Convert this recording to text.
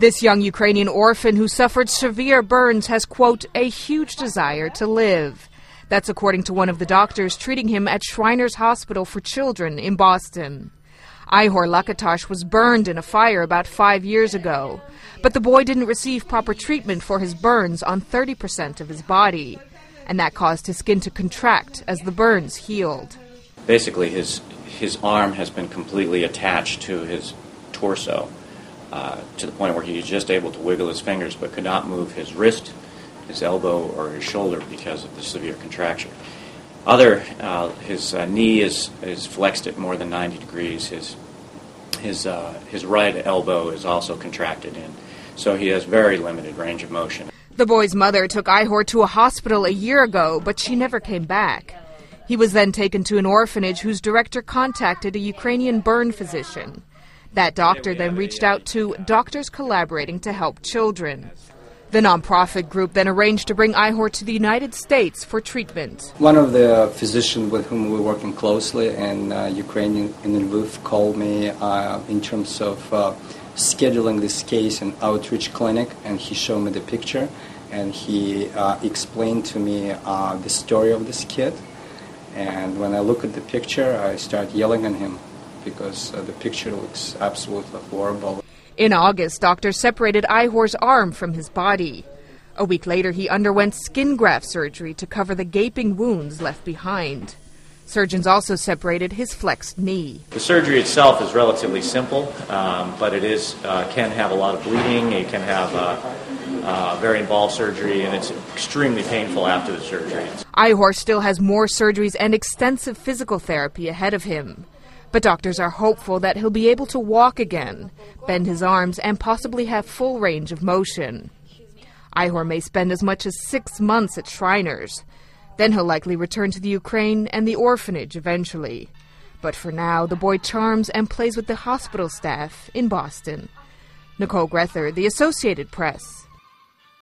This young Ukrainian orphan who suffered severe burns has, quote, a huge desire to live. That's according to one of the doctors treating him at Shriners Hospital for Children in Boston. Ihor Lakatosh was burned in a fire about 5 years ago, but the boy didn't receive proper treatment for his burns on 30% of his body, and that caused his skin to contract as the burns healed. Basically, his arm has been completely attached to his torso, to the point where he's just able to wiggle his fingers but could not move his wrist, his elbow, or his shoulder because of the severe contraction. His knee is flexed at more than 90 degrees. His right elbow is also contracted in, so he has very limited range of motion. The boy's mother took Ihor to a hospital a year ago, but she never came back. He was then taken to an orphanage whose director contacted a Ukrainian burn physician. That doctor then reached out to Doctors Collaborating to Help Children. The nonprofit group then arranged to bring Ihor to the United States for treatment. One of the physicians with whom we're working closely in Ukraine in Lviv called me in terms of scheduling this case in outreach clinic, and he showed me the picture, and he explained to me the story of this kid. And when I look at the picture, I start yelling at him because the picture looks absolutely horrible. In August, doctors separated Ihor's arm from his body. A week later, he underwent skin graft surgery to cover the gaping wounds left behind. Surgeons also separated his flexed knee. The surgery itself is relatively simple, but it can have a lot of bleeding. It can have very involved surgery, and it's extremely painful after the surgery. Ihor still has more surgeries and extensive physical therapy ahead of him. But doctors are hopeful that he'll be able to walk again, bend his arms, and possibly have full range of motion. Ihor may spend as much as 6 months at Shriners. Then he'll likely return to the Ukraine and the orphanage eventually. But for now, the boy charms and plays with the hospital staff in Boston. Nicole Grether, The Associated Press.